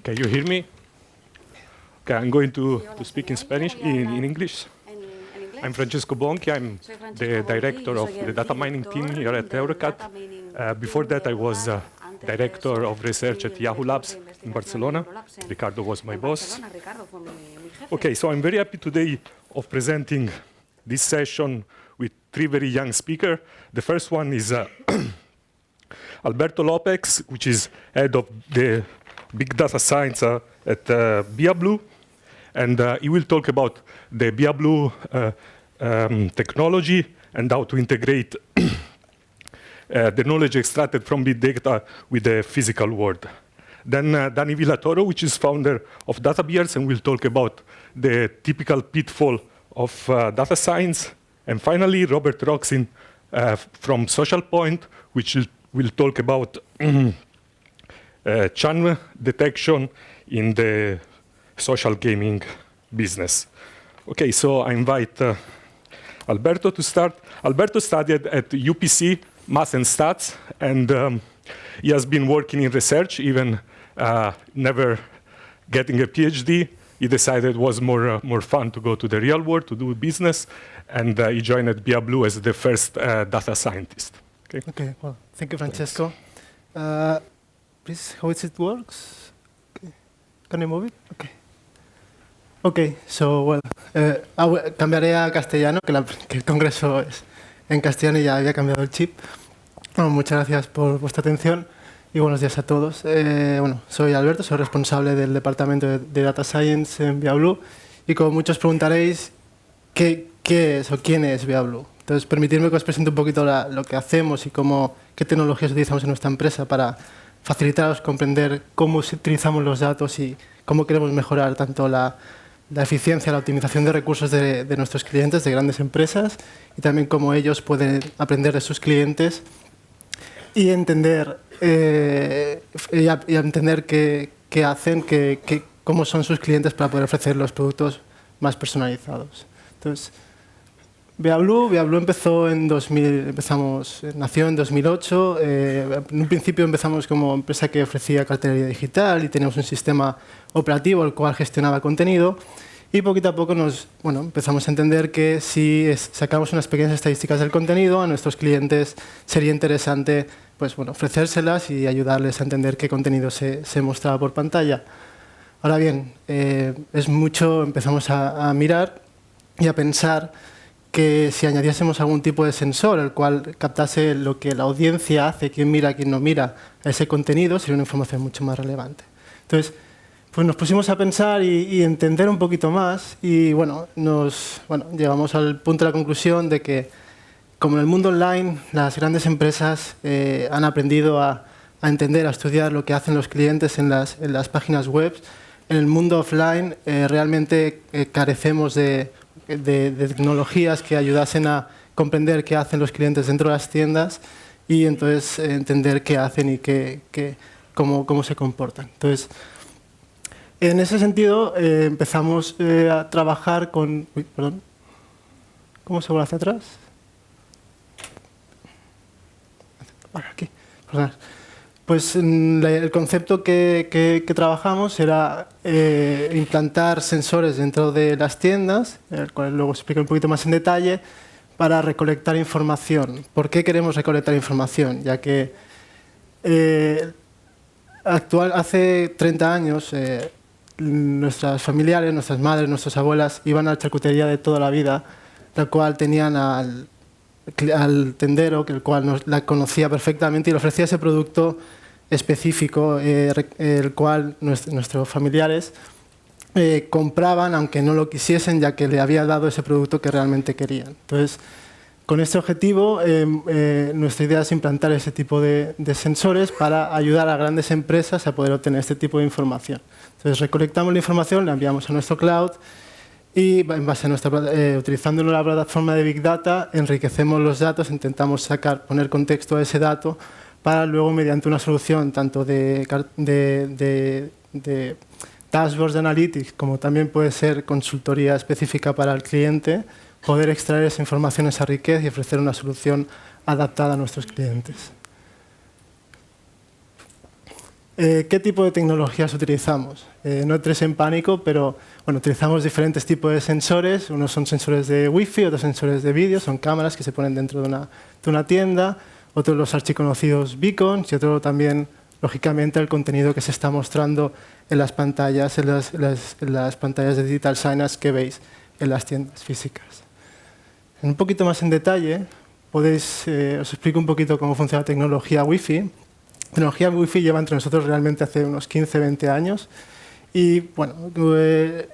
Can you hear me? Okay, I'm going to speak in Spanish, in English. I'm Francesco Bonchi. I'm the director of the data mining team here at Eurecat. Before that, I was director of research at Yahoo Labs in Barcelona. Ricardo was my boss. Okay, so I'm very happy today of presenting this session with three very young speakers. The first one is Alberto Lopez, which is head of the big data science at BeaBlue. And he will talk about the BeaBlue technology and how to integrate the knowledge extracted from big data with the physical world. Then Dani Villatoro, which is founder of DataBears, and will talk about the typical pitfall of data science. And finally, Robert Roxin from SocialPoint, which will talk about churn detection in the social gaming business. Okay, so I invite Alberto to start. Alberto studied at UPC Math and Stats, and he has been working in research, even never getting a PhD. He decided it was more fun to go to the real world to do business, and he joined at BeaBlue as the first data scientist. Okay, well, thank you, Francesco. Please, how it works? Okay. Can I move it? Okay. Okay, so, well, cambiaré a castellano, que el congreso es en castellano y ya había cambiado el chip. Bueno, muchas gracias por vuestra atención y buenos días a todos. Bueno, soy Alberto, soy responsable del departamento de Data Science en BeaBlue y como muchos preguntaréis, ¿qué es o quién es BeaBlue? Entonces, permitidme que os presente un poquito lo que hacemos y qué tecnologías utilizamos en nuestra empresa para facilitaros comprender cómo utilizamos los datos y cómo queremos mejorar tanto la eficiencia, la optimización de recursos de nuestros clientes, de grandes empresas, y también cómo ellos pueden aprender de sus clientes y entender, entender qué hacen, cómo son sus clientes para poder ofrecer los productos más personalizados. Entonces, BeaBlue nació en 2008. En un principio empezamos como empresa que ofrecía cartelería digital y teníamos un sistema operativo el cual gestionaba contenido. Y poquito a poco empezamos a entender que si sacamos unas pequeñas estadísticas del contenido, a nuestros clientes sería interesante ofrecérselas y ayudarles a entender qué contenido se mostraba por pantalla. Ahora bien, empezamos a mirar y a pensar que si añadiésemos algún tipo de sensor, el cual captase lo que la audiencia hace, quién mira, quién no mira a ese contenido, sería una información mucho más relevante. Entonces, pues nos pusimos a pensar y entender un poquito más y llegamos al punto de la conclusión de que, como en el mundo online, las grandes empresas han aprendido a entender, a estudiar lo que hacen los clientes en las páginas web. En el mundo offline realmente carecemos de tecnologías que ayudasen a comprender qué hacen los clientes dentro de las tiendas y entonces entender qué hacen y cómo se comportan. Entonces, en ese sentido, empezamos a trabajar con... Uy, perdón. ¿Cómo se vuelve hacia atrás? Aquí. Perdón. Pues el concepto que trabajamos era implantar sensores dentro de las tiendas, el cual luego explico un poquito más en detalle, para recolectar información. ¿Por qué queremos recolectar información? Ya que hace 30 años nuestras familiares, nuestras madres, nuestras abuelas iban a la charcutería de toda la vida, la cual tenían al tendero, el cual la conocía perfectamente y le ofrecía ese producto específico, el cual nuestros familiares compraban aunque no lo quisiesen, ya que le había dado ese producto que realmente querían. Entonces, con este objetivo, nuestra idea es implantar ese tipo de sensores para ayudar a grandes empresas a poder obtener este tipo de información. Entonces, recolectamos la información, la enviamos a nuestro cloud y, en base a utilizando la plataforma de Big Data, enriquecemos los datos, intentamos poner contexto a ese dato para luego, mediante una solución tanto de dashboards de analytics, como también puede ser consultoría específica para el cliente, poder extraer esa información, esa riqueza y ofrecer una solución adaptada a nuestros clientes. ¿Qué tipo de tecnologías utilizamos? No entres en pánico, pero bueno, utilizamos diferentes tipos de sensores. Unos son sensores de Wi-Fi, otros sensores de vídeo, son cámaras que se ponen dentro de una tienda, otros los archiconocidos beacons y otro también, lógicamente, el contenido que se está mostrando en las pantallas, en las pantallas de digital signage que veis en las tiendas físicas. Un poquito más en detalle, os explico un poquito cómo funciona la tecnología Wi-Fi. La tecnología Wi-Fi lleva entre nosotros realmente hace unos 15-20 años y bueno,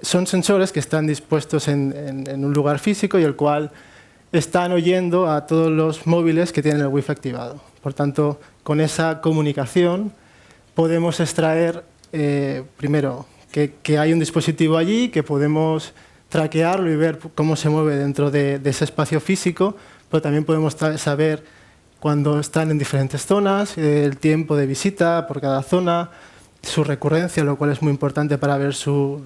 son sensores que están dispuestos en un lugar físico y el cual están oyendo a todos los móviles que tienen el Wi-Fi activado. Por tanto, con esa comunicación podemos extraer, primero, que hay un dispositivo allí, que podemos traquearlo y ver cómo se mueve dentro de ese espacio físico, pero también podemos saber cuando están en diferentes zonas, el tiempo de visita por cada zona, su recurrencia, lo cual es muy importante para ver su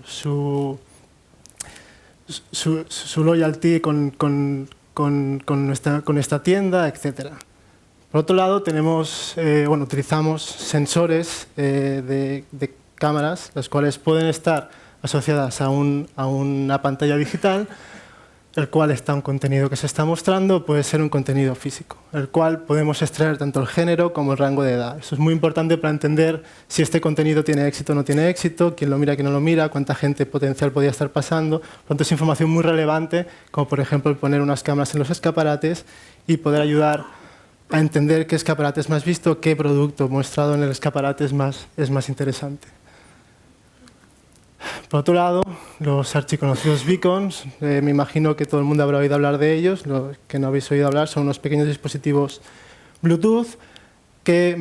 loyalty con esta tienda, etc. Por otro lado, utilizamos sensores de cámaras, las cuales pueden estar asociadas a una pantalla digital, el cual está un contenido que se está mostrando, puede ser un contenido físico, el cual podemos extraer tanto el género como el rango de edad. Eso es muy importante para entender si este contenido tiene éxito o no tiene éxito, quién lo mira, quién no lo mira, cuánta gente potencial podría estar pasando. Por lo tanto, es información muy relevante, como por ejemplo el poner unas cámaras en los escaparates y poder ayudar a entender qué escaparate es más visto, qué producto mostrado en el escaparate es más interesante. Por otro lado, los archiconocidos beacons, me imagino que todo el mundo habrá oído hablar de ellos. Los que no habéis oído hablar son unos pequeños dispositivos Bluetooth que,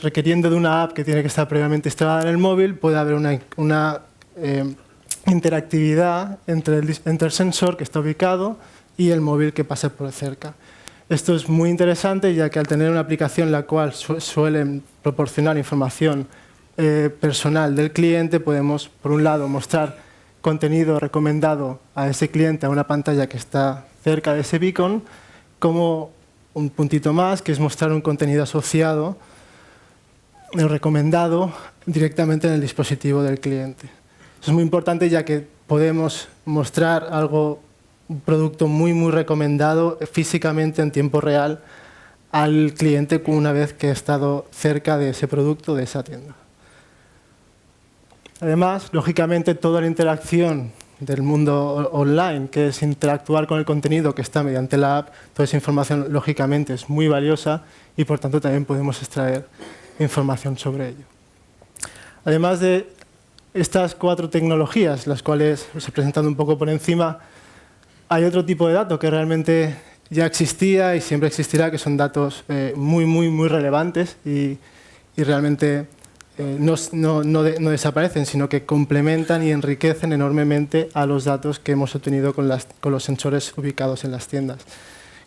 requiriendo de una app que tiene que estar previamente instalada en el móvil, puede haber una interactividad entre el sensor que está ubicado y el móvil que pasa por cerca. Esto es muy interesante, ya que al tener una aplicación la cual suelen proporcionar información personal del cliente, podemos, por un lado, mostrar contenido recomendado a ese cliente a una pantalla que está cerca de ese beacon, como un puntito más, que es mostrar un contenido asociado, recomendado directamente en el dispositivo del cliente. Eso es muy importante, ya que podemos mostrar un producto muy, muy recomendado físicamente en tiempo real al cliente una vez que ha estado cerca de ese producto, de esa tienda. Además, lógicamente, toda la interacción del mundo online, que es interactuar con el contenido que está mediante la app, toda esa información, lógicamente, es muy valiosa y, por tanto, también podemos extraer información sobre ello. Además de estas 4 tecnologías, las cuales os he presentado un poco por encima, hay otro tipo de dato que realmente ya existía y siempre existirá, que son datos muy, muy, muy relevantes y realmente no desaparecen, sino que complementan y enriquecen enormemente a los datos que hemos obtenido con los sensores ubicados en las tiendas,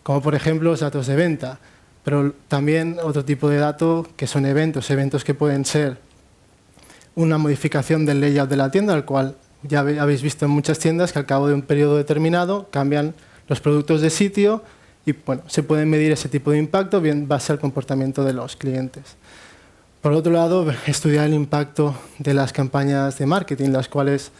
como por ejemplo los datos de venta, pero también otro tipo de datos que son eventos que pueden ser una modificación del layout de la tienda, al cual ya habéis visto en muchas tiendas que al cabo de un periodo determinado cambian los productos de sitio y bueno, se pueden medir ese tipo de impacto bien base al comportamiento de los clientes. Por otro lado, estudiar el impacto de las campañas de marketing, las cuales,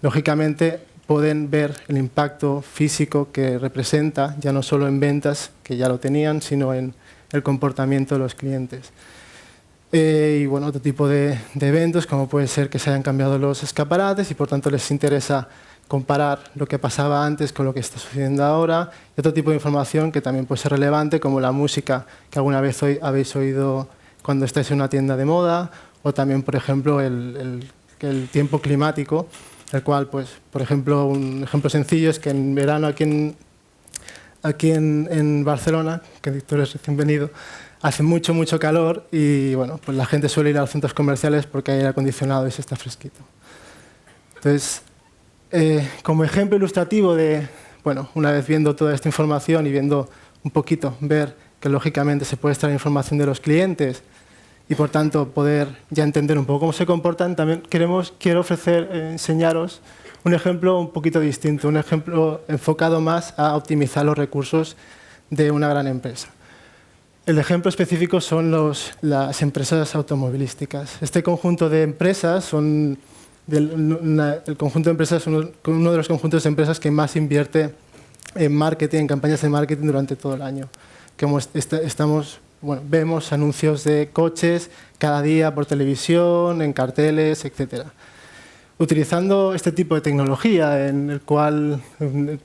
lógicamente, pueden ver el impacto físico que representa, ya no solo en ventas, que ya lo tenían, sino en el comportamiento de los clientes. Y bueno, otro tipo de eventos, como puede ser que se hayan cambiado los escaparates y por tanto les interesa comparar lo que pasaba antes con lo que está sucediendo ahora. Y otro tipo de información que también puede ser relevante, como la música que alguna vez habéis oído cuando estáis en una tienda de moda, o también, por ejemplo, el tiempo climático, el cual, pues, por ejemplo, un ejemplo sencillo es que en verano aquí en Barcelona, que Víctor es recién venido, hace mucho, mucho calor y bueno, pues la gente suele ir a los centros comerciales porque hay aire acondicionado y se está fresquito. Entonces, como ejemplo ilustrativo de, bueno, una vez viendo toda esta información y viendo un poquito, ver que lógicamente se puede extraer información de los clientes y por tanto poder ya entender un poco cómo se comportan, también quiero enseñaros un ejemplo un poquito distinto, un ejemplo enfocado más a optimizar los recursos de una gran empresa. El ejemplo específico son las empresas automovilísticas. Este conjunto de empresas son el conjunto de empresas uno de los conjuntos de empresas que más invierte en marketing, en campañas de marketing durante todo el año. Como vemos anuncios de coches cada día por televisión, en carteles, etc. Utilizando este tipo de tecnología, en el cual,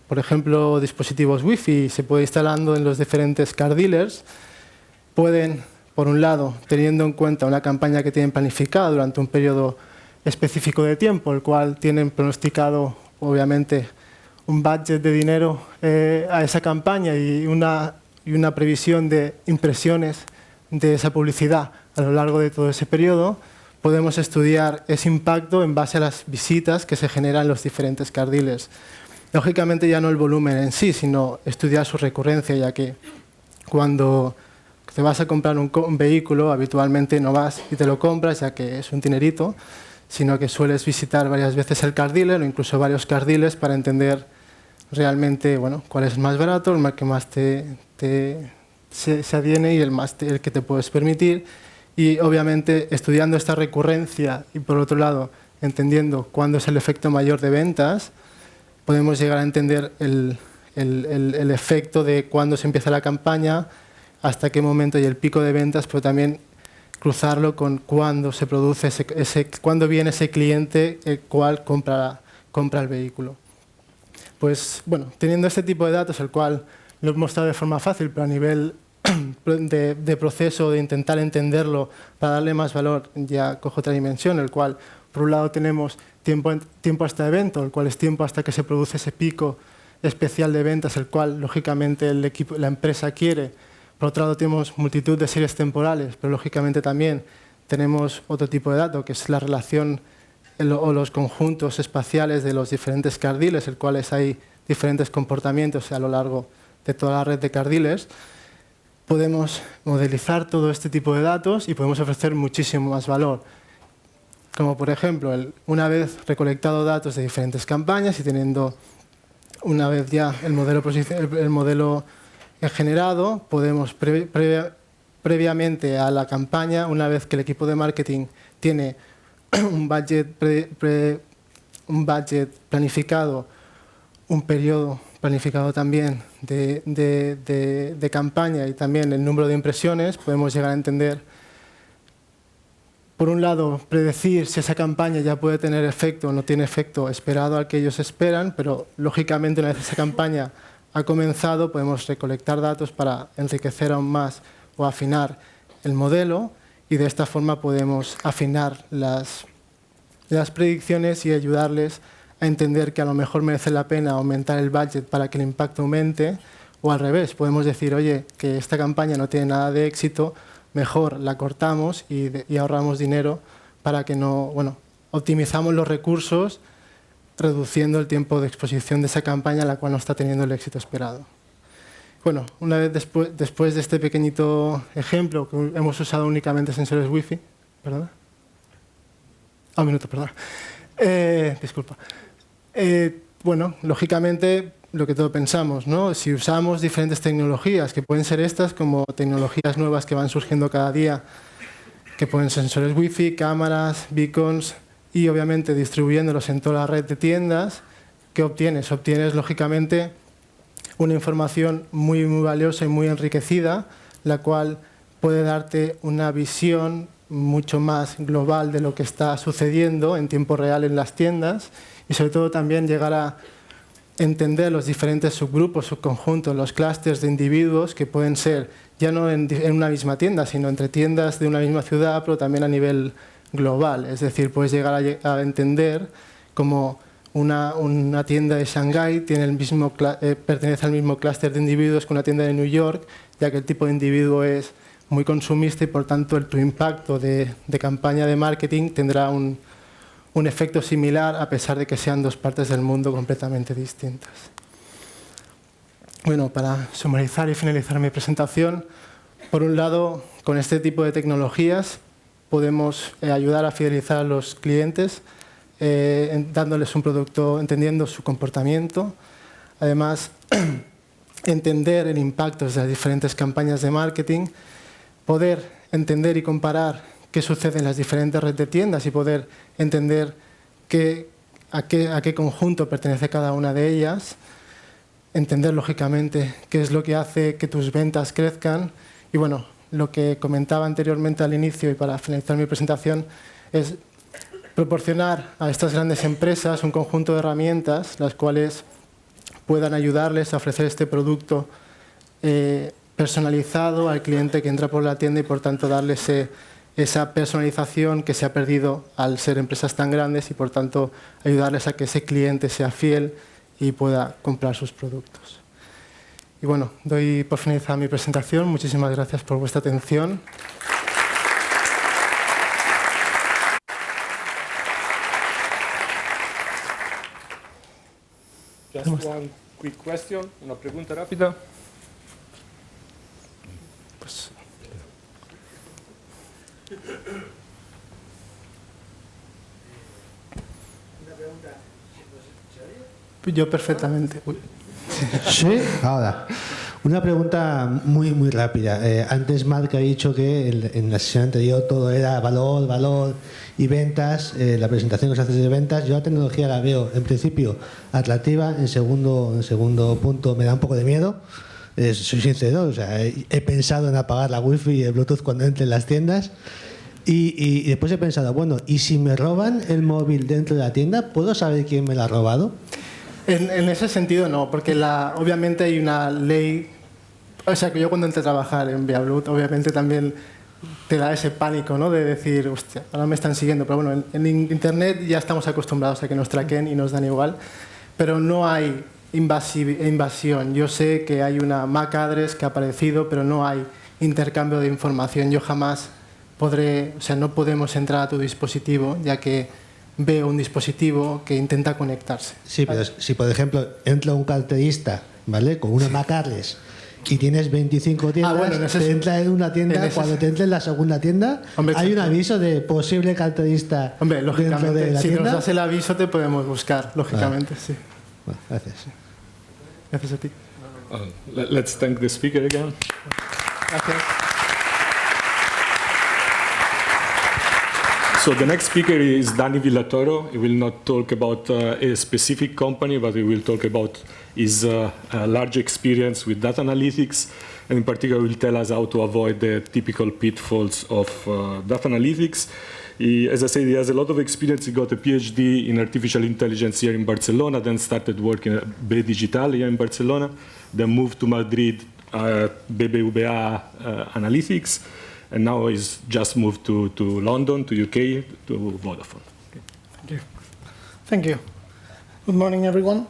por ejemplo, dispositivos Wi-Fi se puede instalando en los diferentes car dealers, pueden, por un lado, teniendo en cuenta una campaña que tienen planificada durante un periodo específico de tiempo, el cual tienen pronosticado, obviamente, un budget de dinero a esa campaña y una previsión de impresiones de esa publicidad a lo largo de todo ese periodo, podemos estudiar ese impacto en base a las visitas que se generan en los diferentes car dealers. Lógicamente ya no el volumen en sí, sino estudiar su recurrencia, ya que cuando te vas a comprar un vehículo, habitualmente no vas y te lo compras, ya que es un dinerito, sino que sueles visitar varias veces el car dealer o incluso varios car dealers para entender realmente cuál es el más barato, el que más se adhiene y el que te puedes permitir. Y obviamente estudiando esta recurrencia y por otro lado entendiendo cuándo es el efecto mayor de ventas, podemos llegar a entender el efecto de cuándo se empieza la campaña, hasta qué momento y el pico de ventas, pero también cruzarlo con cuándo se produce cuándo viene ese cliente el cual compra el vehículo. Pues teniendo este tipo de datos, el cual lo he mostrado de forma fácil, pero a nivel de proceso, de intentar entenderlo para darle más valor, ya cojo otra dimensión, el cual, por un lado, tenemos tiempo hasta evento, el cual es tiempo hasta que se produce ese pico especial de ventas, el cual, lógicamente, la empresa quiere. Por otro lado, tenemos multitud de series temporales, pero, lógicamente, también tenemos otro tipo de dato, que es la relación o los conjuntos espaciales de los diferentes car dealers, el cuales hay diferentes comportamientos a lo largo de toda la red de car dealers. Podemos modelizar todo este tipo de datos y podemos ofrecer muchísimo más valor. Como por ejemplo, una vez recolectado datos de diferentes campañas y teniendo una vez ya el modelo generado, podemos previamente a la campaña, una vez que el equipo de marketing tiene un budget planificado, un periodo planificado también de campaña y también el número de impresiones, podemos llegar a entender, por un lado, predecir si esa campaña ya puede tener efecto o no tiene efecto esperado al que ellos esperan, pero lógicamente una vez esa campaña ha comenzado, podemos recolectar datos para enriquecer aún más o afinar el modelo y de esta forma podemos afinar las predicciones y ayudarles a entender que a lo mejor merece la pena aumentar el budget para que el impacto aumente, o al revés, podemos decir, oye, que esta campaña no tiene nada de éxito, mejor la cortamos y ahorramos dinero para que no, optimizamos los recursos reduciendo el tiempo de exposición de esa campaña a la cual no está teniendo el éxito esperado. Una vez después de este pequeñito ejemplo, que hemos usado únicamente sensores Wi-Fi, ¿perdona? Un minuto, perdón. Disculpa. Lógicamente, lo que todos pensamos, ¿no? Si usamos diferentes tecnologías, que pueden ser estas como tecnologías nuevas que van surgiendo cada día, que pueden ser sensores Wi-Fi, cámaras, beacons, y obviamente distribuyéndolos en toda la red de tiendas, ¿qué obtienes? Obtienes, lógicamente, una información muy, muy valiosa y muy enriquecida, la cual puede darte una visión mucho más global de lo que está sucediendo en tiempo real en las tiendas y sobre todo también llegar a entender los diferentes subgrupos, subconjuntos, los clústeres de individuos que pueden ser ya no en una misma tienda, sino entre tiendas de una misma ciudad, pero también a nivel global. Es decir, puedes llegar a entender cómo una tienda de Shanghái pertenece al mismo clúster de individuos que una tienda de New York, ya que el tipo de individuo es muy consumista y por tanto tu impacto de campaña de marketing tendrá un efecto similar a pesar de que sean dos partes del mundo completamente distintas. Para sumarizar y finalizar mi presentación, por un lado, con este tipo de tecnologías podemos ayudar a fidelizar a los clientes dándoles un producto, entendiendo su comportamiento. Además, entender el impacto de las diferentes campañas de marketing, poder entender y comparar qué sucede en las diferentes redes de tiendas y poder entender a qué conjunto pertenece cada una de ellas, entender lógicamente qué es lo que hace que tus ventas crezcan y bueno, lo que comentaba anteriormente al inicio y para finalizar mi presentación es proporcionar a estas grandes empresas un conjunto de herramientas las cuales puedan ayudarles a ofrecer este producto personalizado al cliente que entra por la tienda y por tanto darle esa personalización que se ha perdido al ser empresas tan grandes y por tanto ayudarles a que ese cliente sea fiel y pueda comprar sus productos. Y bueno, doy por finalizada mi presentación. Muchísimas gracias por vuestra atención. Just one quick question, una pregunta rápida. Pues, yo perfectamente. Uy. Sí, ahora. Una pregunta muy rápida. Antes Marc ha dicho que en la sesión anterior todo era valor y ventas. La presentación que se hace de ventas. Yo la tecnología la veo en principio atractiva. En segundo punto me da un poco de miedo. Soy sincero. O sea, he pensado en apagar la wifi y el Bluetooth cuando entre en las tiendas. Y después he pensado, bueno, ¿y si me roban el móvil dentro de la tienda? ¿Puedo saber quién me lo ha robado? En ese sentido no, porque obviamente hay una ley, o sea que yo cuando entré a trabajar en Viablut, obviamente también te da ese pánico, ¿no? De decir, hostia, ahora me están siguiendo, pero bueno, en Internet ya estamos acostumbrados a que nos traqueen y nos dan igual, pero no hay invasión. Yo sé que hay una MAC address que ha aparecido, pero no hay intercambio de información. Yo jamás no podemos entrar a tu dispositivo, ya que veo un dispositivo que intenta conectarse. Sí, pero si por ejemplo entra un carterista, ¿vale? Con una MAC address y tienes 25 tiendas, te entra en una tienda, cuando te entra en la segunda tienda, hombre, hay un aviso de posible carterista. Hombre, lógicamente, dentro de la tienda. Si nos das el aviso te podemos buscar, lógicamente, sí. Bueno, gracias. Gracias a ti. Let's thank the speaker again. Gracias. So the next speaker is Dani Villatoro. He will not talk about a specific company, but he will talk about his large experience with data analytics, and in particular will tell us how to avoid the typical pitfalls of data analytics. As I said, he has a lot of experience. He got a PhD in artificial intelligence here in Barcelona, then started working at B Digital here in Barcelona, then moved to Madrid at BBVA Analytics, and now he's just moved to London, to UK, to Vodafone. Okay. Thank you. Thank you. Good morning, everyone.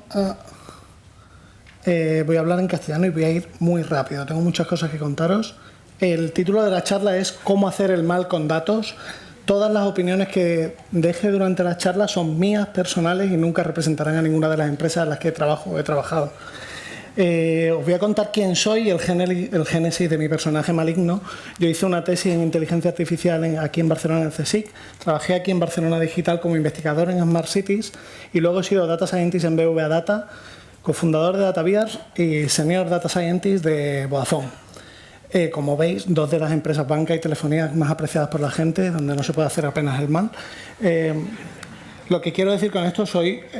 Voy a hablar en castellano y voy a ir muy rápido. Tengo muchas cosas que contaros. El título de la charla es ¿Cómo hacer el mal con datos? Todas las opiniones que deje durante la charla son mías, personales, y nunca representarán a ninguna de las empresas en las que trabajo o he trabajado. Os voy a contar quién soy y el génesis de mi personaje maligno. Yo hice una tesis en inteligencia artificial aquí en Barcelona, en el CSIC. Trabajé aquí en Barcelona Digital como investigador en Smart Cities y luego he sido Data Scientist en BBVA Data, cofundador de DataViars y Senior Data Scientist de Vodafone. Como veis, dos de las empresas banca y telefonía más apreciadas por la gente, donde no se puede hacer apenas el mal. Lo que quiero decir con esto,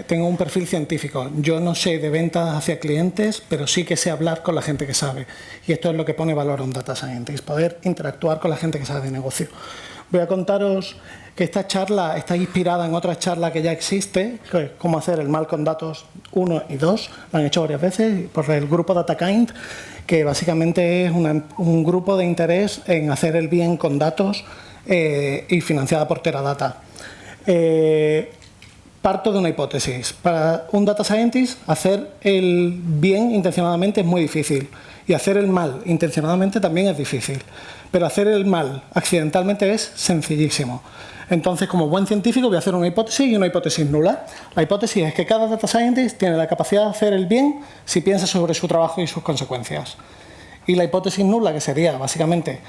tengo un perfil científico. Yo no sé de ventas hacia clientes, pero sí que sé hablar con la gente que sabe. Y esto es lo que pone valor a un Data Scientist, poder interactuar con la gente que sabe de negocio. Voy a contaros que esta charla está inspirada en otra charla que ya existe, que es cómo hacer el mal con datos 1 y 2. Lo han hecho varias veces por el grupo DataKind, que básicamente es un grupo de interés en hacer el bien con datos y financiada por Teradata. Parto de una hipótesis. Para un Data Scientist, hacer el bien intencionadamente es muy difícil y hacer el mal intencionadamente también es difícil. Pero hacer el mal accidentalmente es sencillísimo. Entonces, como buen científico, voy a hacer una hipótesis y una hipótesis nula. La hipótesis es que cada Data Scientist tiene la capacidad de hacer el bien si piensa sobre su trabajo y sus consecuencias. Y la hipótesis nula, que sería básicamente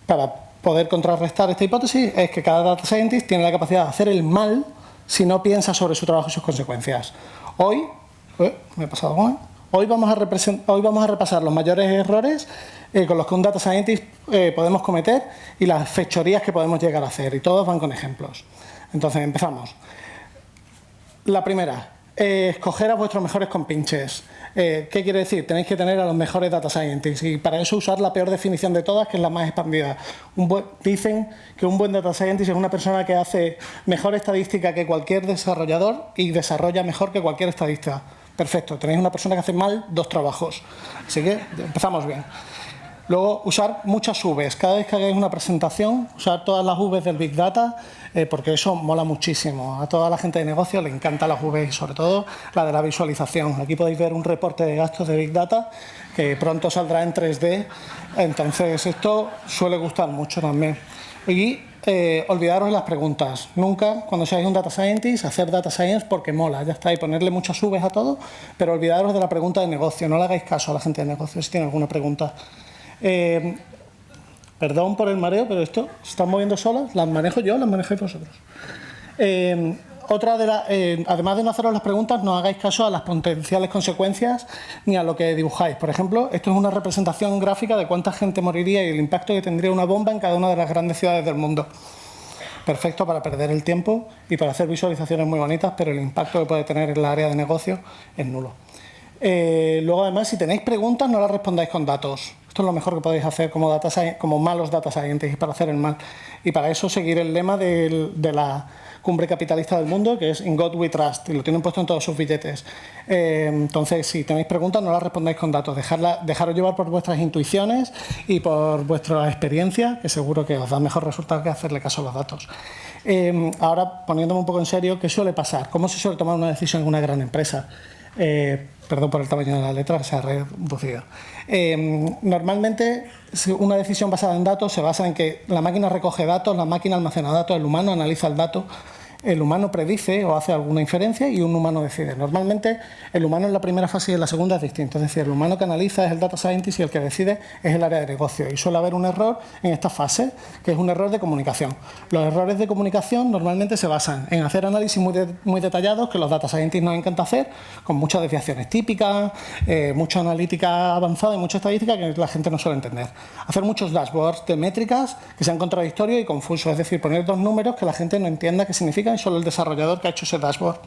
para poder contrarrestar esta hipótesis, es que cada Data Scientist tiene la capacidad de hacer el mal si no piensa sobre su trabajo y sus consecuencias. Hoy, me he pasado Hoy vamos a repasar los mayores errores con los que un Data Scientist podemos cometer y las fechorías que podemos llegar a hacer. Y todos van con ejemplos. Entonces, empezamos. La primera, escoger a vuestros mejores compinches. ¿Qué quiere decir? Tenéis que tener a los mejores Data Scientists y para eso usar la peor definición de todas, que es la más expandida. Dicen que un buen Data Scientist es una persona que hace mejor estadística que cualquier desarrollador y desarrolla mejor que cualquier estadista. Perfecto, tenéis una persona que hace mal 2 trabajos. Así que empezamos bien. Luego, usar muchas Vs. Cada vez que hagáis una presentación, usar todas las Vs del Big Data, porque eso mola muchísimo. A toda la gente de negocio le encantan las Vs y sobre todo la de la visualización. Aquí podéis ver un reporte de gastos de Big Data que pronto saldrá en 3D. Entonces, esto suele gustar mucho también. Y olvidaros las preguntas. Nunca, cuando seáis un Data Scientist, hacer Data Science porque mola, ya está, y ponerle muchas Vs a todo, pero olvidaros de la pregunta de negocio. No le hagáis caso a la gente de negocio si tiene alguna pregunta. Perdón por el mareo, pero esto se están moviendo solas, las manejo yo, las manejáis vosotros. Además de no haceros las preguntas, no hagáis caso a las potenciales consecuencias ni a lo que dibujáis. Por ejemplo, esto es una representación gráfica de cuánta gente moriría y el impacto que tendría una bomba en cada una de las grandes ciudades del mundo. Perfecto para perder el tiempo y para hacer visualizaciones muy bonitas, pero el impacto que puede tener en la área de negocio es nulo. Luego, además, si tenéis preguntas, no las respondáis con datos. Esto es lo mejor que podéis hacer como malos data scientists para hacer el mal. Y para eso seguir el lema de la cumbre capitalista del mundo, que es In God We Trust, y lo tienen puesto en todos sus billetes. Entonces, si tenéis preguntas, no las respondáis con datos. Dejaros llevar por vuestras intuiciones y por vuestra experiencia, que seguro que os da mejor resultado que hacerle caso a los datos. Ahora, poniéndome un poco en serio, ¿qué suele pasar? ¿Cómo se suele tomar una decisión en una gran empresa? Perdón por el tamaño de la letra, se ha reducido. Normalmente, una decisión basada en datos se basa en que la máquina recoge datos, la máquina almacena datos, el humano analiza el dato, el humano predice o hace alguna inferencia y un humano decide. Normalmente, el humano en la primera fase y en la segunda es distinto. Es decir, el humano que analiza es el data scientist y el que decide es el área de negocio. Y suele haber un error en esta fase, que es un error de comunicación. Los errores de comunicación normalmente se basan en hacer análisis muy detallados, que los data scientists nos encanta hacer, con muchas desviaciones típicas, mucha analítica avanzada y mucha estadística que la gente no suele entender. Hacer muchos dashboards de métricas que sean contradictorios y confusos, es decir, poner 2 números que la gente no entienda qué significan y solo el desarrollador que ha hecho ese dashboard.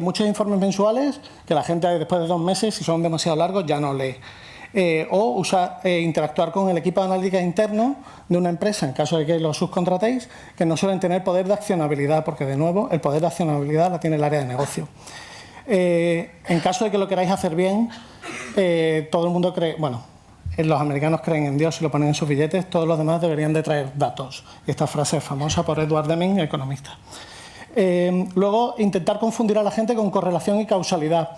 Muchos informes mensuales que la gente después de 2 meses, si son demasiado largos, ya no lee. O interactuar con el equipo de analítica interno de una empresa, en caso de que lo subcontratéis, que no suelen tener poder de accionabilidad, porque de nuevo el poder de accionabilidad la tiene el área de negocio. En caso de que lo queráis hacer bien, todo el mundo cree, bueno, los americanos creen en Dios y lo ponen en sus billetes, todos los demás deberían de traer datos. Y esta frase es famosa por Edward Deming, economista. Luego, intentar confundir a la gente con correlación y causalidad.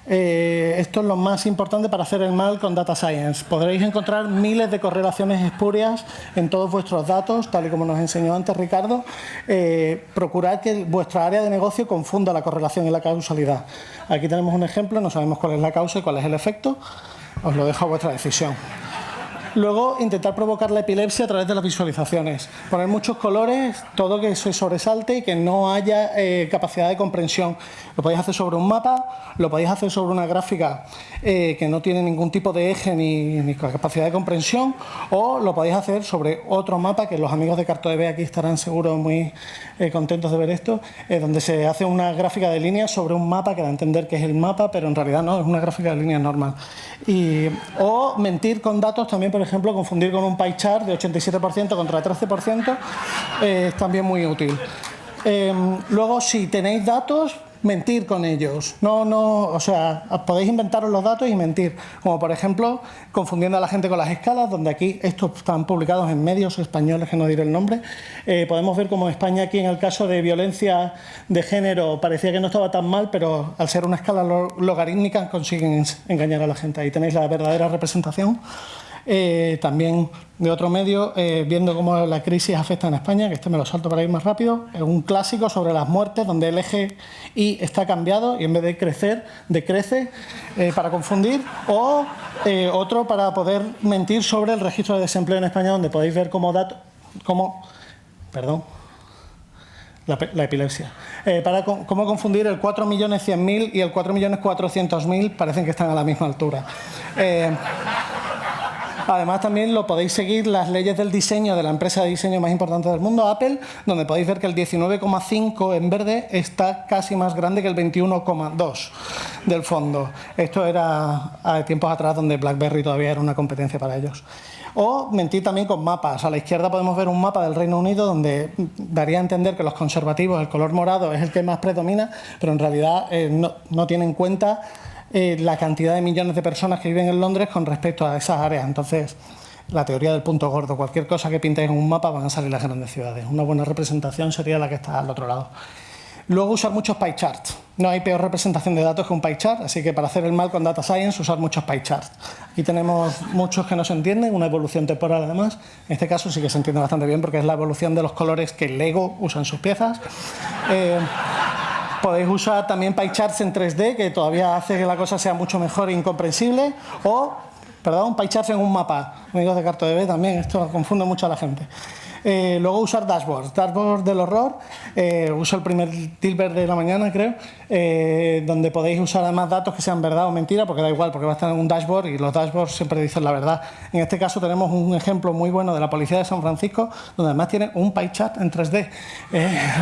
Esto es lo más importante para hacer el mal con Data Science. Podréis encontrar miles de correlaciones espurias en todos vuestros datos, tal y como nos enseñó antes Ricardo. Procurad que vuestra área de negocio confunda la correlación y la causalidad. Aquí tenemos un ejemplo, no sabemos cuál es la causa y cuál es el efecto. Os lo dejo a vuestra decisión. Luego, intentar provocar la epilepsia a través de las visualizaciones. Poner muchos colores, todo que se sobresalte y que no haya capacidad de comprensión. Lo podéis hacer sobre un mapa, lo podéis hacer sobre una gráfica que no tiene ningún tipo de eje ni capacidad de comprensión, o lo podéis hacer sobre otro mapa, que los amigos de CartoDB aquí estarán seguros muy contentos de ver esto, donde se hace una gráfica de líneas sobre un mapa que da a entender que es el mapa, pero en realidad no, es una gráfica de líneas normal. O mentir con datos también, por ejemplo, confundir con un pie chart de 87% contra 13% es también muy útil. Luego, si tenéis datos, mentir con ellos. O sea, podéis inventaros los datos y mentir. Como por ejemplo, confundiendo a la gente con las escalas, donde aquí estos están publicados en medios españoles, que no diré el nombre. Podemos ver como España aquí, en el caso de violencia de género, parecía que no estaba tan mal, pero al ser una escala logarítmica consiguen engañar a la gente. Ahí tenéis la verdadera representación. También de otro medio, viendo cómo la crisis afecta en España, que este me lo salto para ir más rápido, es un clásico sobre las muertes, donde el eje Y está cambiado y en vez de crecer, decrece, para confundir, o otro para poder mentir sobre el registro de desempleo en España, donde podéis ver la epilepsia. ¿Cómo confundir el 4.100.000 y el 4.400.000? Parecen que están a la misma altura. Además, también lo podéis seguir las leyes del diseño de la empresa de diseño más importante del mundo, Apple, donde podéis ver que el 19,5 en verde está casi más grande que el 21,2 del fondo. Esto era a tiempos atrás donde BlackBerry todavía era una competencia para ellos. O mentir también con mapas. A la izquierda podemos ver un mapa del Reino Unido donde daría a entender que los conservativos, el color morado es el que más predomina, pero en realidad no tiene en cuenta la cantidad de millones de personas que viven en Londres con respecto a esas áreas. Entonces, la teoría del punto gordo, cualquier cosa que pintéis en un mapa van a salir las grandes ciudades. Una buena representación sería la que está al otro lado. Luego, usar muchos pie charts. No hay peor representación de datos que un pie chart, así que para hacer el mal con Data Science, usar muchos pie charts. Aquí tenemos muchos que no se entienden, una evolución temporal además. En este caso sí que se entiende bastante bien porque es la evolución de los colores que Lego usa en sus piezas. Podéis usar también pie charts en 3D, que todavía hace que la cosa sea mucho mejor e incomprensible. O, pie charts en un mapa. Amigos de CartoDB también, esto confunde mucho a la gente. Luego usar dashboards. Dashboards del horror. Uso el primer Dilbert de la mañana, creo, donde podéis usar además datos que sean verdad o mentira, porque da igual, porque va a estar en un dashboard y los dashboards siempre dicen la verdad. En este caso tenemos un ejemplo muy bueno de la policía de San Francisco, donde además tiene un pie chart en 3D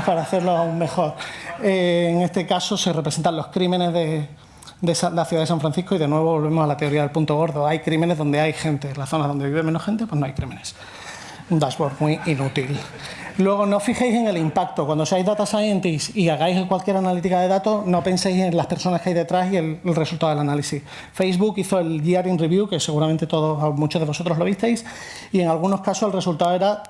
para hacerlo aún mejor. En este caso se representan los crímenes de la ciudad de San Francisco y de nuevo volvemos a la teoría del punto gordo. Hay crímenes donde hay gente, en las zonas donde vive menos gente, pues no hay crímenes. Un dashboard muy inútil. Luego, no fijéis en el impacto. Cuando seáis data scientists y hagáis cualquier analítica de datos, no penséis en las personas que hay detrás y el resultado del análisis. Facebook hizo el Year in Review, que seguramente muchos de vosotros lo visteis, y en algunos casos el resultado era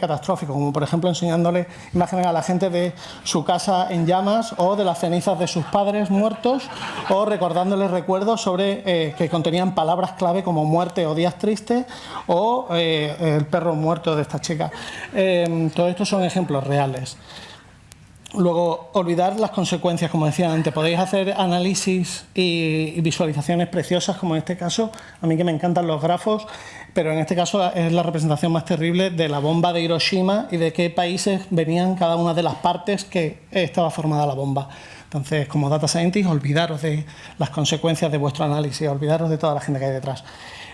catastrófico, como por ejemplo enseñándole imágenes a la gente de su casa en llamas o de las cenizas de sus padres muertos o recordándoles recuerdos sobre que contenían palabras clave como muerte o días tristes o el perro muerto de esta chica. Todo esto son ejemplos reales. Luego, olvidar las consecuencias, como decía antes. Podéis hacer análisis y visualizaciones preciosas, como en este caso. A mí que me encantan los grafos, pero en este caso es la representación más terrible de la bomba de Hiroshima y de qué países venían cada una de las partes que estaba formada la bomba. Entonces, como data scientist, olvidaros de las consecuencias de vuestro análisis, olvidaros de toda la gente que hay detrás.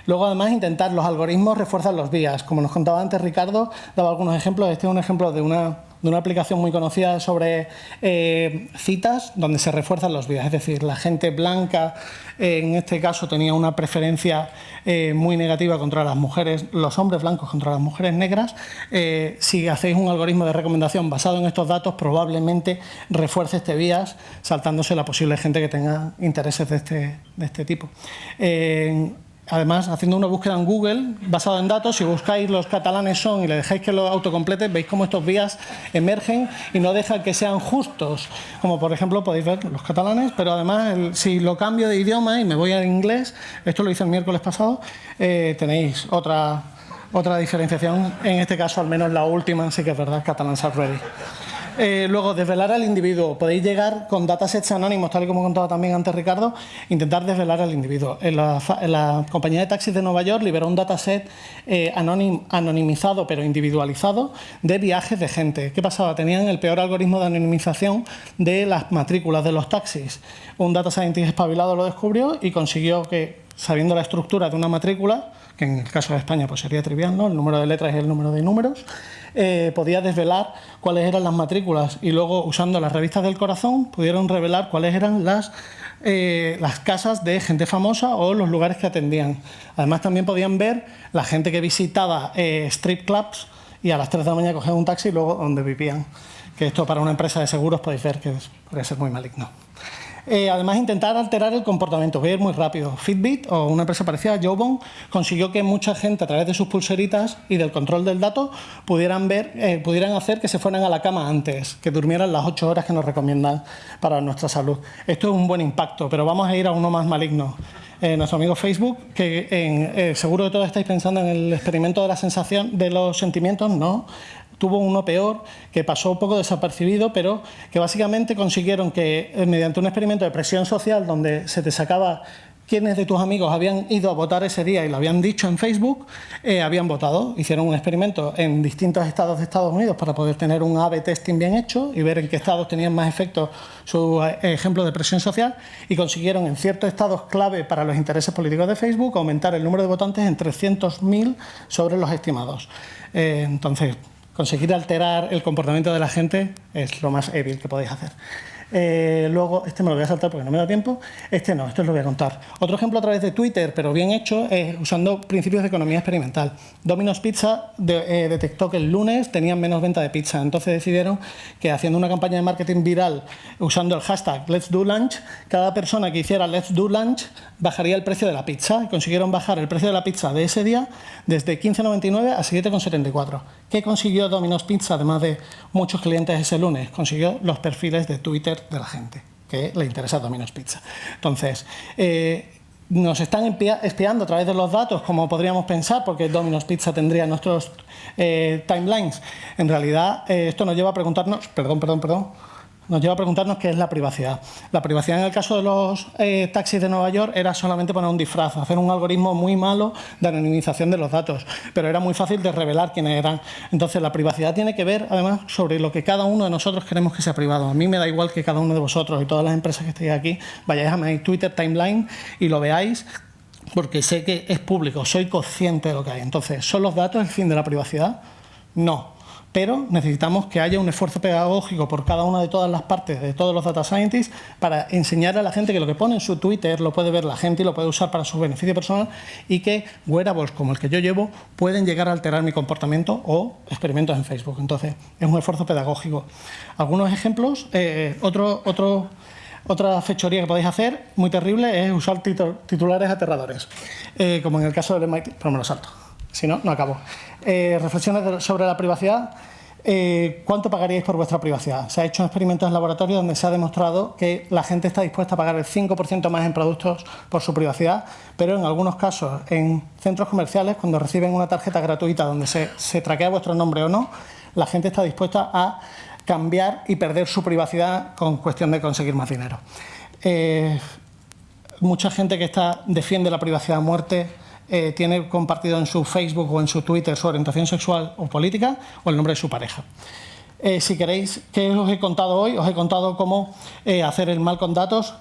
Luego, además, intentar los algoritmos refuerzan los bias. Como nos contaba antes Ricardo, daba algunos ejemplos. Este es un ejemplo de una aplicación muy conocida sobre citas donde se refuerzan los bias. Es decir, la gente blanca, en este caso, tenía una preferencia muy negativa contra las mujeres, los hombres blancos contra las mujeres negras. Si hacéis un algoritmo de recomendación basado en estos datos, probablemente refuerce este bias, saltándose la posible gente que tenga intereses de este tipo. Además, haciendo una búsqueda en Google basada en datos, si buscáis los catalanes son y le dejáis que lo autocomplete, veis cómo estos vías emergen y no dejan que sean justos. Como por ejemplo podéis ver los catalanes, pero además si lo cambio de idioma y me voy al inglés, esto lo hice el miércoles pasado, tenéis otra diferenciación. En este caso, al menos la última, sí que es verdad, Catalans are ready. Luego, desvelar al individuo. Podéis llegar con datasets anónimos, tal y como contaba también antes Ricardo, intentar desvelar al individuo. La compañía de taxis de Nueva York liberó un dataset anonimizado, pero individualizado, de viajes de gente. ¿Qué pasaba? Tenían el peor algoritmo de anonimización de las matrículas de los taxis. Un data scientist espabilado lo descubrió y consiguió que, sabiendo la estructura de una matrícula, que en el caso de España pues sería trivial, ¿no? El número de letras y el número de números, podía desvelar cuáles eran las matrículas y luego, usando las revistas del corazón, pudieron revelar cuáles eran las casas de gente famosa o los lugares que atendían. Además, también podían ver la gente que visitaba strip clubs y a las 3 de la mañana cogían un taxi y luego donde vivían. Que esto para una empresa de seguros podéis ver que podría ser muy maligno. Además, intentar alterar el comportamiento. Voy a ir muy rápido. Fitbit, o una empresa parecida, Jawbone, consiguió que mucha gente, a través de sus pulseritas y del control del dato, pudieran hacer que se fueran a la cama antes, que durmieran las 8 horas que nos recomiendan para nuestra salud. Esto es un buen impacto, pero vamos a ir a uno más maligno. Nuestro amigo Facebook, que seguro que todos estáis pensando en el experimento de la sensación, de los sentimientos, ¿no? Tuvo uno peor, que pasó un poco desapercibido, pero que básicamente consiguieron que, mediante un experimento de presión social, donde se te sacaba quienes de tus amigos habían ido a votar ese día y lo habían dicho en Facebook, habían votado. Hicieron un experimento en distintos estados de Estados Unidos para poder tener un A/B testing bien hecho y ver en qué estados tenían más efecto su ejemplo de presión social, y consiguieron en ciertos estados clave para los intereses políticos de Facebook aumentar el número de votantes en 300.000 sobre los estimados. Entonces, conseguir alterar el comportamiento de la gente es lo más hábil que podéis hacer. Luego, este me lo voy a saltar porque no me da tiempo. Este no, esto os lo voy a contar. Otro ejemplo a través de Twitter, pero bien hecho, es usando principios de economía experimental. Domino's Pizza detectó que el lunes tenían menos venta de pizza. Entonces decidieron que, haciendo una campaña de marketing viral usando el hashtag Let's Do Lunch, cada persona que hiciera Let's Do Lunch bajaría el precio de la pizza. Y consiguieron bajar el precio de la pizza de ese día desde 15,99 a 7,74. ¿Qué consiguió Domino's Pizza, además de muchos clientes ese lunes? Consiguió los perfiles de Twitter de la gente que le interesa Domino's Pizza. Entonces, nos están espiando a través de los datos, como podríamos pensar, porque Domino's Pizza tendría nuestros timelines. En realidad, esto nos lleva a preguntarnos, nos lleva a preguntarnos qué es la privacidad. La privacidad en el caso de los taxis de Nueva York era solamente poner un disfraz, hacer un algoritmo muy malo de anonimización de los datos, pero era muy fácil de revelar quiénes eran. Entonces, la privacidad tiene que ver, además, sobre lo que cada uno de nosotros queremos que sea privado. A mí me da igual que cada uno de vosotros y todas las empresas que estéis aquí vayáis a mi Twitter timeline y lo veáis, porque sé que es público, soy consciente de lo que hay. Entonces, ¿son los datos el fin de la privacidad? No. Pero necesitamos que haya un esfuerzo pedagógico por cada una de todas las partes, de todos los data scientists, para enseñar a la gente que lo que pone en su Twitter lo puede ver la gente y lo puede usar para su beneficio personal, y que wearables como el que yo llevo pueden llegar a alterar mi comportamiento o experimentos en Facebook. Entonces, es un esfuerzo pedagógico. Algunos ejemplos, otra fechoría que podéis hacer, muy terrible, es usar titulares aterradores, como en el caso del MIT, pero me lo salto. Si no, no acabo. Reflexiones sobre la privacidad. ¿Cuánto pagaríais por vuestra privacidad? Se ha hecho experimentos en laboratorio donde se ha demostrado que la gente está dispuesta a pagar el 5% más en productos por su privacidad, pero en algunos casos, en centros comerciales, cuando reciben una tarjeta gratuita donde se traquea vuestro nombre o no, la gente está dispuesta a cambiar y perder su privacidad con cuestión de conseguir más dinero. Mucha gente que defiende la privacidad a muerte tiene compartido en su Facebook o en su Twitter su orientación sexual o política o el nombre de su pareja. Si queréis, ¿qué os he contado hoy? Os he contado cómo hacer el mal con datos,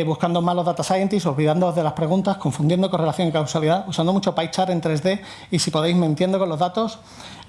buscando malos data scientists, olvidándoos de las preguntas, confundiendo correlación y causalidad, usando mucho pie chart en 3D y, si podéis, mintiendo con los datos.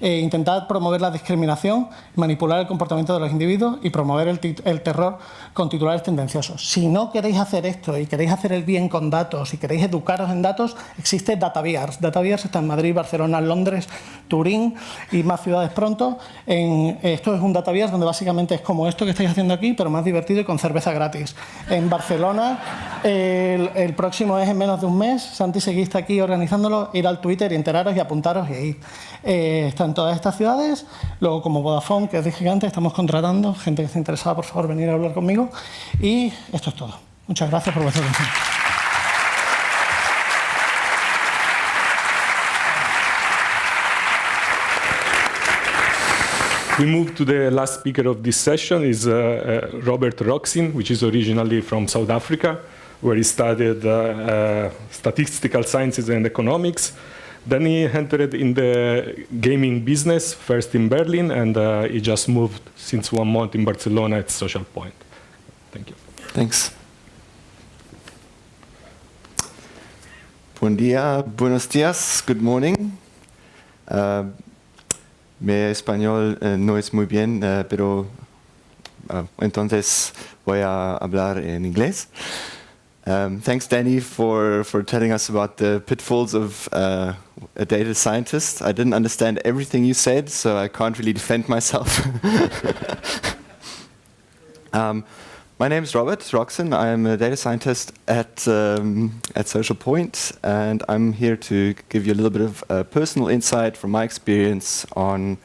Intentad promover la discriminación, manipular el comportamiento de los individuos y promover el terror con titulares tendenciosos. Si no queréis hacer esto y queréis hacer el bien con datos y queréis educaros en datos, existe DataViars. DataViars está en Madrid, Barcelona, Londres, Turín y más ciudades pronto. Esto es un DataViars donde básicamente es como esto que estáis haciendo aquí, pero más divertido y con cerveza gratis. En Barcelona, el próximo es en menos de un mes. Santi Seguí está aquí organizándolo. Ir al Twitter y enteraros y apuntaros y ir. Está en todas estas ciudades. Luego, como Vodafone, que es de gigante, estamos contratando gente que esté interesada, por favor, venir a hablar conmigo. Y esto es todo. Muchas gracias por vuestra atención. We move to the last speaker of this session, is Robert Roxin, which is originally from South Africa, where he studied statistical sciences and economics. Then he entered in the gaming business, first in Berlin, and he just moved since 1 month in Barcelona at Social Point. Thank you. Thanks. Buen día, buenos días, good morning. Mi español no es muy bien, pero entonces voy a hablar en inglés. Thanks, Danny, for telling us about the pitfalls of a data scientist. I didn't understand everything you said, so I can't really defend myself. My name is Robert Roxin. I'm a data scientist at Social Point, and I'm here to give you a little bit of personal insight from my experience on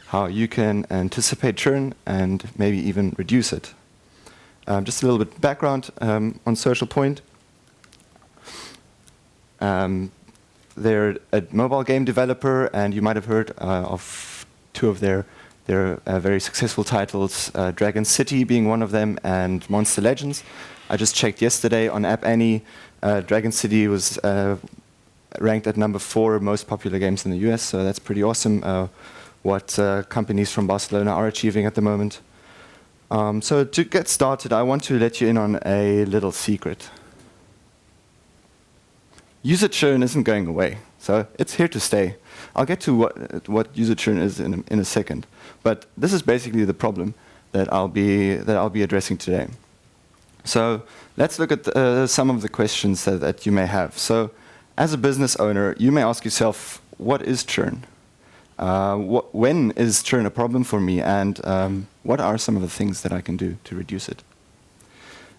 how you can anticipate churn and maybe even reduce it. Just a little bit of background on Social Point. They're a mobile game developer, and you might have heard of two of their very successful titles, Dragon City being one of them, and Monster Legends. I just checked yesterday on App Annie, Dragon City was ranked at number 4 most popular games in the US, so that's pretty awesome what companies from Barcelona are achieving at the moment. So to get started, I want to let you in on a little secret. User churn isn't going away, so it's here to stay. I'll get to what user churn is in a second, but this is basically the problem that I'll be addressing today. So let's look at some of the questions that you may have. So as a business owner, you may ask yourself, what is churn? When is churn a problem for me, and what are some of the things that I can do to reduce it?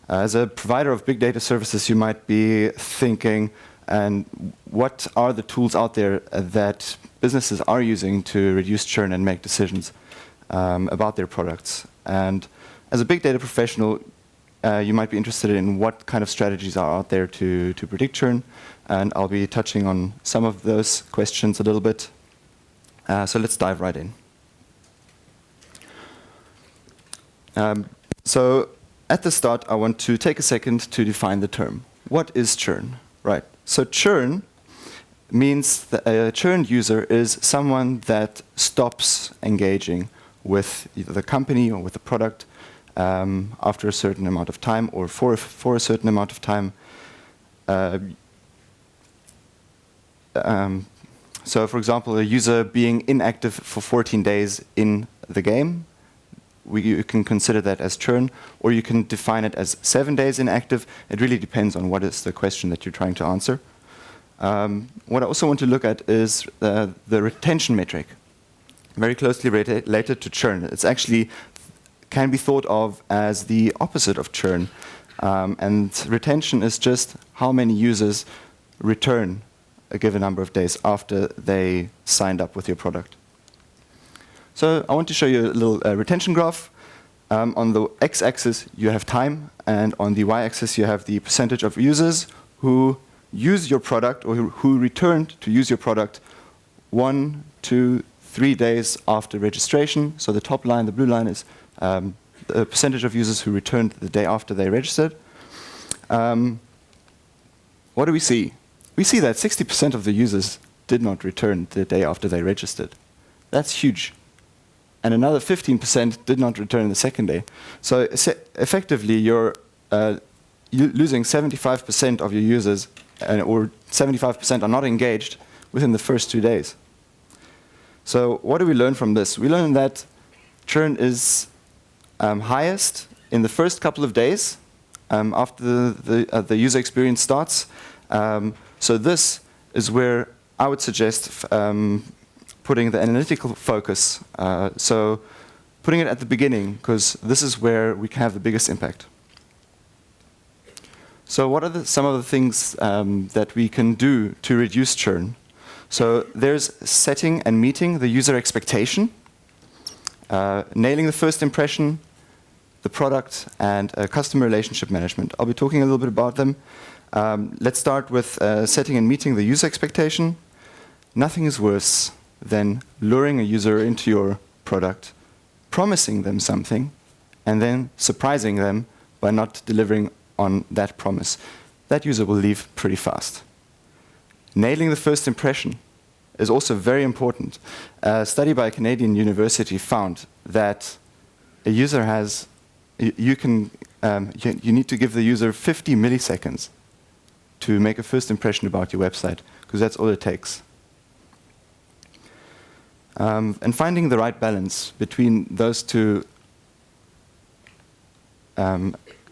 As a provider of big data services, you might be thinking, and what are the tools out there that businesses are using to reduce churn and make decisions about their products? And as a big data professional, you might be interested in what kind of strategies are out there to predict churn, and I'll be touching on some of those questions a little bit. So let's dive right in. So at the start, I want to take a second to define the term. What is churn? Right. So churn means that a churned user is someone that stops engaging with either the company or with the product after a certain amount of time, or for a certain amount of time. So for example, a user being inactive for 14 days in the game, you can consider that as churn, or you can define it as 7 days inactive. It really depends on what is the question that you're trying to answer. What I also want to look at is the retention metric, very closely related to churn. It's actually can be thought of as the opposite of churn. And retention is just how many users return a given number of days after they signed up with your product. So I want to show you a little retention graph. On the x-axis, you have time, and on the y-axis, you have the percentage of users who use your product or who returned to use your product 1, 2, 3 days after registration. So the top line, the blue line, is the percentage of users who returned the day after they registered. What do we see? We see that 60% of the users did not return the day after they registered. That's huge. And another 15% did not return the second day. So effectively, you're losing 75% of your users, or 75% are not engaged within the first 2 days. So what do we learn from this? We learn that churn is highest in the first couple of days after the user experience starts. So this is where I would suggest putting the analytical focus. So putting it at the beginning, because this is where we can have the biggest impact. So what are some of the things that we can do to reduce churn? So there's setting and meeting the user expectation, nailing the first impression, the product, and customer relationship management. I'll be talking a little bit about them. Let's start with setting and meeting the user expectation. Nothing is worse than luring a user into your product, promising them something, and then surprising them by not delivering on that promise. That user will leave pretty fast. Nailing the first impression is also very important. A study by a Canadian university found that a user has, you need to give the user 50 milliseconds to make a first impression about your website, because that's all it takes. And finding the right balance between those two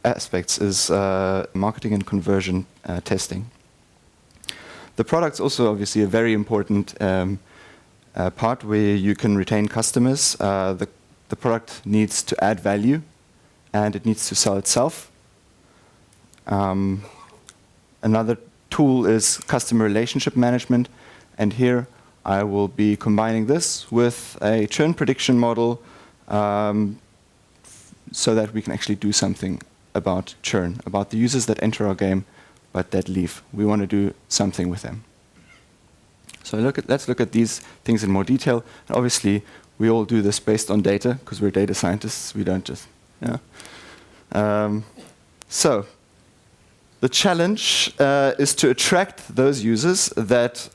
aspects is marketing and conversion testing. The product's also obviously a very important part where you can retain customers. The product needs to add value, and it needs to sell itself. Another tool is customer relationship management, and here I will be combining this with a churn prediction model so that we can actually do something about churn, about the users that enter our game but that leave. We want to do something with them. So let's look at these things in more detail. And obviously, we all do this based on data, because we're data scientists. We don't just, So the challenge is to attract those users that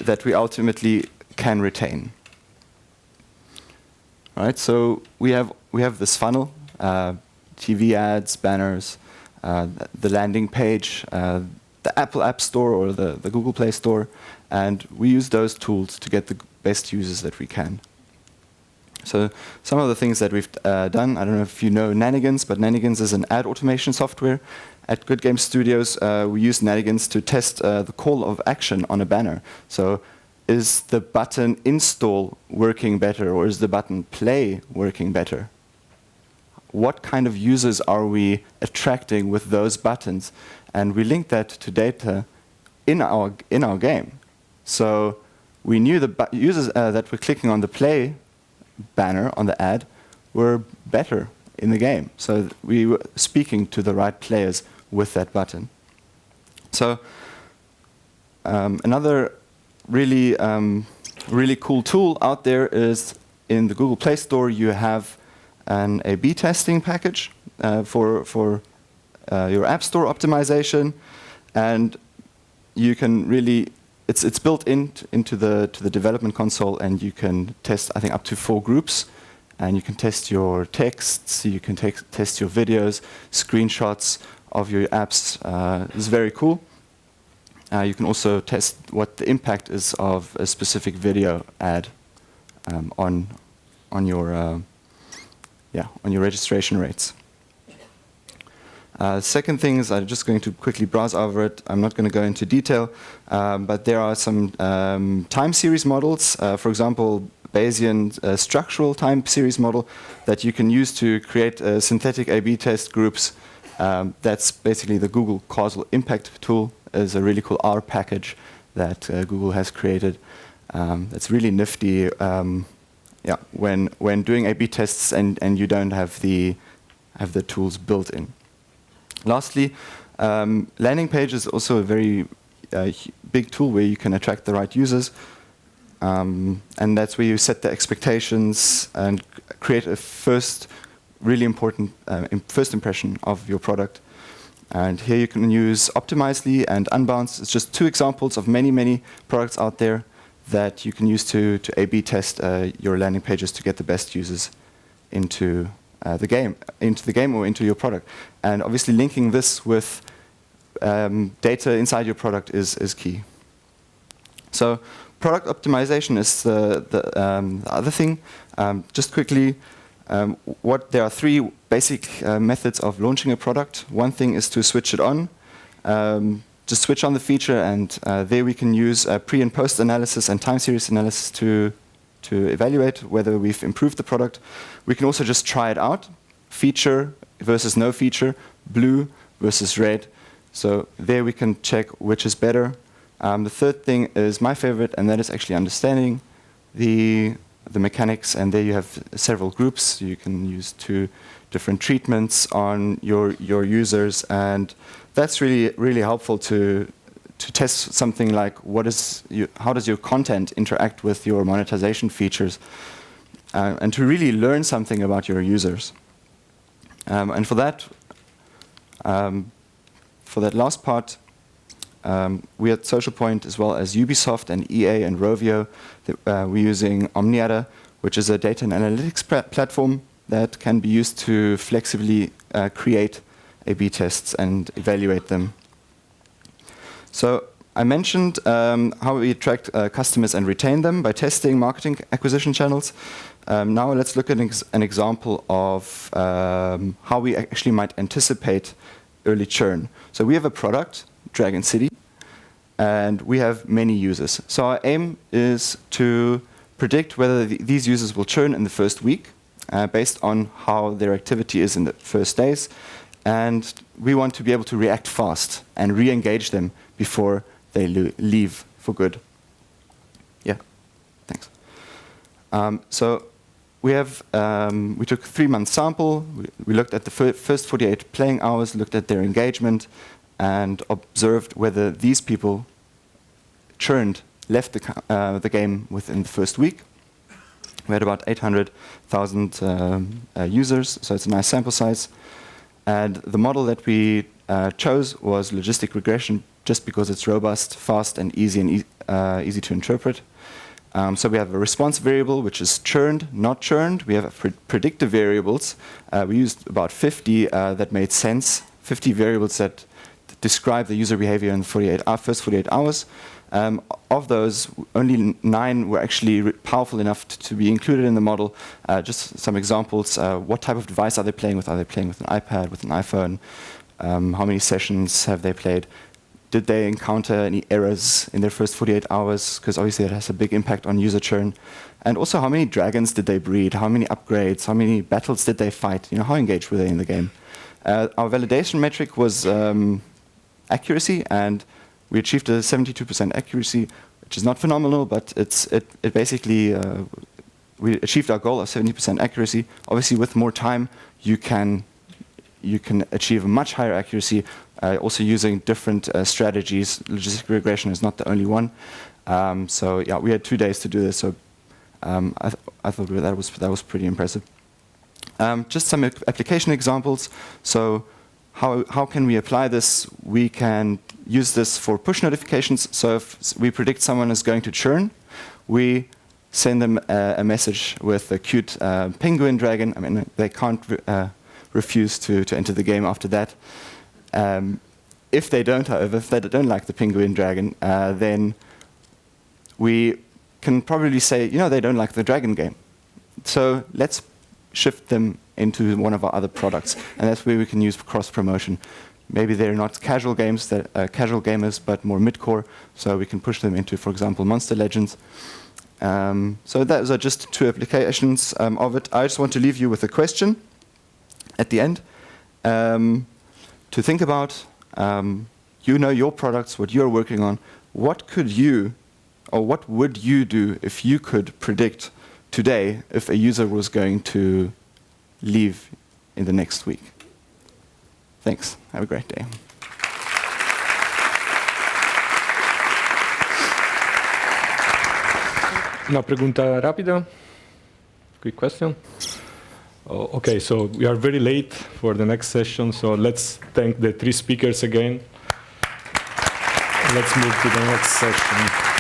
that we ultimately can retain. Right, so we have this funnel, TV ads, banners, the landing page, the Apple App Store or the Google Play Store, and we use those tools to get the best users that we can. So some of the things that we've done, I don't know if you know Nanigans, but Nanigans is an ad automation software. At Good Game Studios, we use Nanigans to test the call of action on a banner. So is the button install working better, or is the button play working better? What kind of users are we attracting with those buttons? And we link that to data in our game. So we knew the users that were clicking on the play banner on the ad were better in the game. So we were speaking to the right players with that button. So another really cool tool out there is in the Google Play Store. You have an A/B testing package for your App Store optimization, and you can really it's built into the development console, and you can test, I think, up to 4 groups, and you can test your texts, you can test your videos, screenshots of your apps. It's very cool. You can also test what the impact is of a specific video ad on your registration rates. Second thing is, I'm just going to quickly browse over it. I'm not going to go into detail, but there are some time series models. For example, Bayesian structural time series model that you can use to create synthetic A/B test groups. That's basically the Google Causal Impact tool. Is a really cool R package that Google has created. That's really nifty. When doing A/B tests and you don't have the tools built in. Lastly, landing page is also a very big tool where you can attract the right users, and that's where you set the expectations and create a really important first impression of your product. And here you can use Optimizely and Unbounce. It's just 2 examples of many products out there that you can use to A/B test your landing pages to get the best users into the game or into your product. And obviously linking this with data inside your product is key. So product optimization is the other thing. Just quickly, there are 3 basic methods of launching a product. One thing is to switch it on. Just switch on the feature, and there we can use pre- and post-analysis and time series analysis to evaluate whether we've improved the product. We can also just try it out. Feature versus no feature, blue versus red. So there we can check which is better. The third thing is my favorite, and that is actually understanding the mechanics, and there you have several groups. You can use 2 different treatments on your users, and that's really helpful to test something like how does your content interact with your monetization features, and to really learn something about your users. And for that last part, we at Social Point, as well as Ubisoft and EA and Rovio, we're using Omniada, which is a data and analytics platform that can be used to flexibly create A/B tests and evaluate them. So I mentioned how we attract customers and retain them by testing marketing acquisition channels. Now let's look at an example of how we actually might anticipate early churn. So we have a product, Dragon City, and we have many users. So our aim is to predict whether these users will churn in the first week based on how their activity is in the first days. And we want to be able to react fast and re-engage them before they leave for good. Yeah, thanks. So we took a 3-month sample. We looked at the first 48 playing hours, looked at their engagement, and observed whether these people left the game within the first week. We had about 800,000 users, so it's a nice sample size. And the model that we chose was logistic regression, just because it's robust, fast, and easy to interpret. So we have a response variable, which is churned, not churned. We have predictive variables. We used about 50 that made sense, 50 variables that describe the user behavior in the first 48 hours. Of those, only 9 were actually powerful enough to be included in the model. Just some examples. What type of device are they playing with? Are they playing with an iPad, with an iPhone? How many sessions have they played? Did they encounter any errors in their first 48 hours? Because obviously that has a big impact on user churn. And also, how many dragons did they breed? How many upgrades? How many battles did they fight? How engaged were they in the game? Our validation metric was accuracy, and we achieved a 72% accuracy, which is not phenomenal, but it basically, we achieved our goal of 70% accuracy. Obviously, with more time, you can achieve a much higher accuracy, also using different strategies. Logistic regression is not the only one. So yeah, we had 2 days to do this, so I thought that was pretty impressive. Just some application examples. So how can we apply this? We can use this for push notifications. So if we predict someone is going to churn, we send them a message with a cute penguin dragon. I mean, they can't refuse to enter the game after that. If they don't, however, if they don't like the penguin dragon, then we can probably say, they don't like the dragon game. So let's shift them into one of our other products, and that's where we can use cross-promotion. Maybe they're not casual gamers, but more mid-core, so we can push them into, for example, Monster Legends. So those are just 2 applications of it. I just want to leave you with a question at the end to think about. Your products, what you're working on. What would you do if you could predict today if a user was going to leave in the next week? Thanks. Have a great day. Una pregunta rápida. Quick question. Okay, so we are very late for the next session, so let's thank the 3 speakers again. Let's move to the next session.